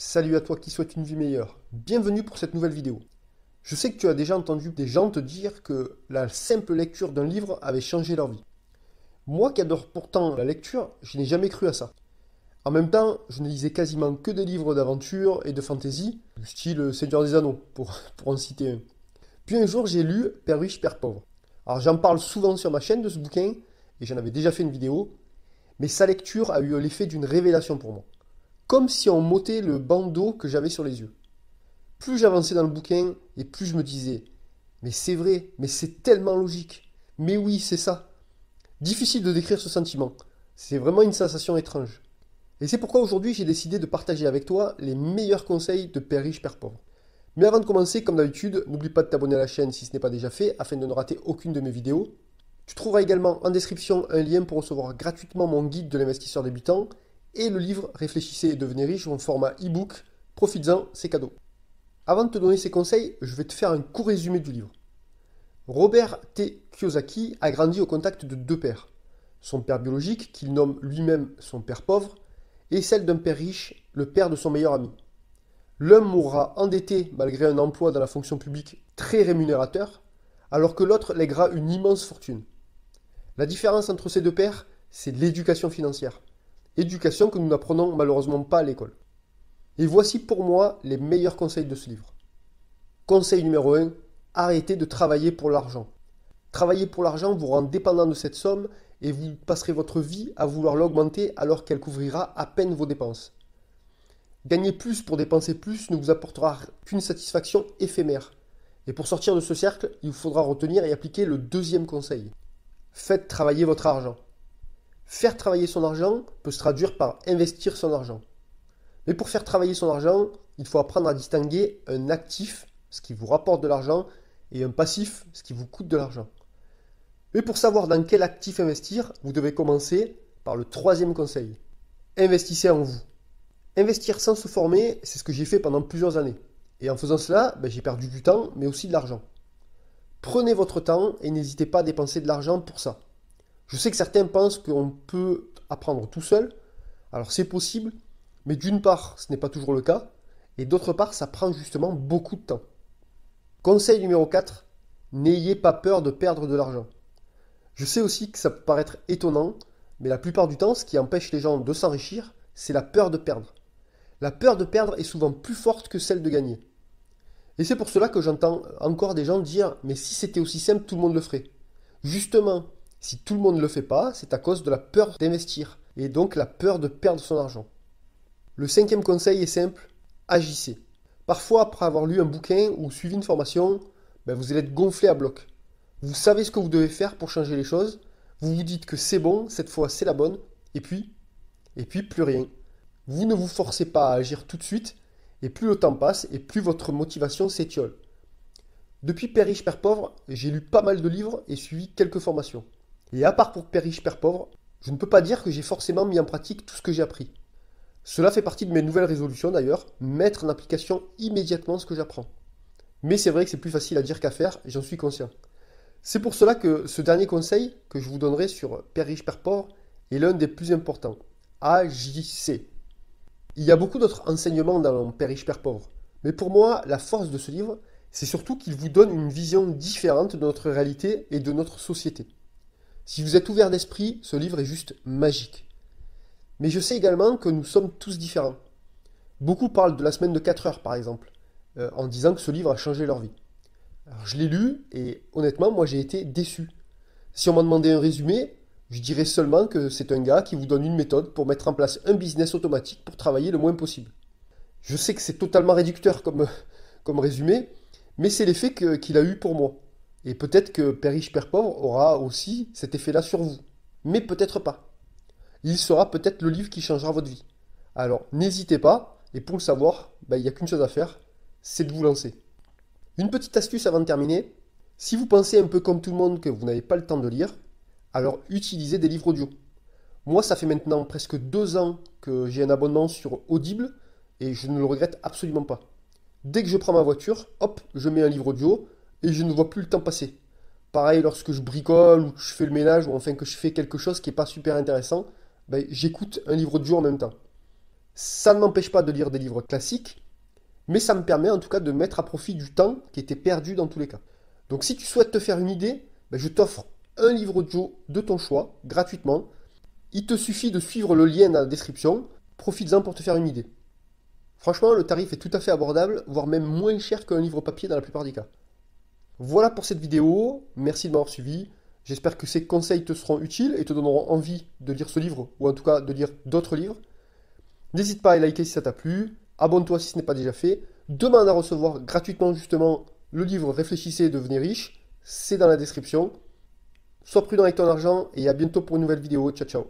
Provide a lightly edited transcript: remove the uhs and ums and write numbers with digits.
Salut à toi qui souhaite une vie meilleure. Bienvenue pour cette nouvelle vidéo. Je sais que tu as déjà entendu des gens te dire que la simple lecture d'un livre avait changé leur vie. Moi qui adore pourtant la lecture, je n'ai jamais cru à ça. En même temps, je ne lisais quasiment que des livres d'aventure et de fantasy, du style Seigneur des Anneaux, pour en citer un. Puis un jour, j'ai lu Père riche, Père pauvre. Alors j'en parle souvent sur ma chaîne de ce bouquin, et j'en avais déjà fait une vidéo, mais sa lecture a eu l'effet d'une révélation pour moi. Comme si on m'ôtait le bandeau que j'avais sur les yeux. Plus j'avançais dans le bouquin, et plus je me disais, mais c'est vrai, mais c'est tellement logique. Mais oui, c'est ça. Difficile de décrire ce sentiment. C'est vraiment une sensation étrange. Et c'est pourquoi aujourd'hui j'ai décidé de partager avec toi les meilleurs conseils de Père riche, Père pauvre. Mais avant de commencer, comme d'habitude, n'oublie pas de t'abonner à la chaîne si ce n'est pas déjà fait, afin de ne rater aucune de mes vidéos. Tu trouveras également en description un lien pour recevoir gratuitement mon guide de l'investisseur débutant et le livre Réfléchissez et devenez riche en format e-book. Profites-en, c'est cadeau. Avant de te donner ces conseils, je vais te faire un court résumé du livre. Robert T. Kiyosaki a grandi au contact de deux pères. Son père biologique, qu'il nomme lui-même son père pauvre, et celle d'un père riche, le père de son meilleur ami. L'un mourra endetté malgré un emploi dans la fonction publique très rémunérateur, alors que l'autre lèguera une immense fortune. La différence entre ces deux pères, c'est l'éducation financière. Éducation que nous n'apprenons malheureusement pas à l'école. Et voici pour moi les meilleurs conseils de ce livre. Conseil numéro 1, arrêtez de travailler pour l'argent. Travailler pour l'argent vous rend dépendant de cette somme et vous passerez votre vie à vouloir l'augmenter alors qu'elle couvrira à peine vos dépenses. Gagner plus pour dépenser plus ne vous apportera qu'une satisfaction éphémère. Et pour sortir de ce cercle, il vous faudra retenir et appliquer le deuxième conseil. Faites travailler votre argent. Faire travailler son argent peut se traduire par investir son argent. Mais pour faire travailler son argent, il faut apprendre à distinguer un actif, ce qui vous rapporte de l'argent, et un passif, ce qui vous coûte de l'argent. Mais pour savoir dans quel actif investir, vous devez commencer par le troisième conseil. Investissez en vous. Investir sans se former, c'est ce que j'ai fait pendant plusieurs années. Et en faisant cela, j'ai perdu du temps, mais aussi de l'argent. Prenez votre temps et n'hésitez pas à dépenser de l'argent pour ça. Je sais que certains pensent qu'on peut apprendre tout seul. Alors c'est possible, mais d'une part, ce n'est pas toujours le cas, et d'autre part, ça prend justement beaucoup de temps. Conseil numéro 4, n'ayez pas peur de perdre de l'argent. Je sais aussi que ça peut paraître étonnant, mais la plupart du temps, ce qui empêche les gens de s'enrichir, c'est la peur de perdre. La peur de perdre est souvent plus forte que celle de gagner. Et c'est pour cela que j'entends encore des gens dire « mais si c'était aussi simple, tout le monde le ferait ». Justement, si tout le monde ne le fait pas, c'est à cause de la peur d'investir, et donc la peur de perdre son argent. Le cinquième conseil est simple, agissez. Parfois, après avoir lu un bouquin ou suivi une formation, vous allez être gonflé à bloc. Vous savez ce que vous devez faire pour changer les choses, vous vous dites que c'est bon, cette fois c'est la bonne, et puis plus rien. Vous ne vous forcez pas à agir tout de suite, et plus le temps passe, et plus votre motivation s'étiole. Depuis Père riche, Père pauvre, j'ai lu pas mal de livres et suivi quelques formations. Et à part pour Père riche, Père pauvre, je ne peux pas dire que j'ai forcément mis en pratique tout ce que j'ai appris. Cela fait partie de mes nouvelles résolutions d'ailleurs, mettre en application immédiatement ce que j'apprends. Mais c'est vrai que c'est plus facile à dire qu'à faire, et j'en suis conscient. C'est pour cela que ce dernier conseil que je vous donnerai sur Père riche, Père pauvre est l'un des plus importants. Agissez. Il y a beaucoup d'autres enseignements dans Père riche, Père pauvre. Mais pour moi, la force de ce livre, c'est surtout qu'il vous donne une vision différente de notre réalité et de notre société. Si vous êtes ouvert d'esprit, ce livre est juste magique. Mais je sais également que nous sommes tous différents. Beaucoup parlent de la semaine de 4 heures, par exemple, en disant que ce livre a changé leur vie. Alors, je l'ai lu et honnêtement, moi j'ai été déçu. Si on m'a demandé un résumé, je dirais seulement que c'est un gars qui vous donne une méthode pour mettre en place un business automatique pour travailler le moins possible. Je sais que c'est totalement réducteur comme résumé, mais c'est l'effet qu'il a eu pour moi. Et peut-être que Père riche, Père pauvre aura aussi cet effet-là sur vous. Mais peut-être pas. Il sera peut-être le livre qui changera votre vie. Alors n'hésitez pas, et pour le savoir, il n'y a qu'une chose à faire, c'est de vous lancer. Une petite astuce avant de terminer, si vous pensez un peu comme tout le monde que vous n'avez pas le temps de lire, alors utilisez des livres audio. Moi ça fait maintenant presque 2 ans que j'ai un abonnement sur Audible, et je ne le regrette absolument pas. Dès que je prends ma voiture, hop, je mets un livre audio, et je ne vois plus le temps passer. Pareil lorsque je bricole, ou que je fais le ménage, ou enfin que je fais quelque chose qui n'est pas super intéressant, j'écoute un livre audio en même temps. Ça ne m'empêche pas de lire des livres classiques, mais ça me permet en tout cas de mettre à profit du temps qui était perdu dans tous les cas. Donc si tu souhaites te faire une idée, ben, je t'offre un livre audio de ton choix, gratuitement. Il te suffit de suivre le lien dans la description. Profites-en pour te faire une idée. Franchement, le tarif est tout à fait abordable, voire même moins cher qu'un livre papier dans la plupart des cas. Voilà pour cette vidéo, merci de m'avoir suivi. J'espère que ces conseils te seront utiles et te donneront envie de lire ce livre, ou en tout cas de lire d'autres livres. N'hésite pas à liker si ça t'a plu, abonne-toi si ce n'est pas déjà fait, demande à recevoir gratuitement justement le livre Réfléchissez et devenez riche, c'est dans la description. Sois prudent avec ton argent et à bientôt pour une nouvelle vidéo, ciao ciao.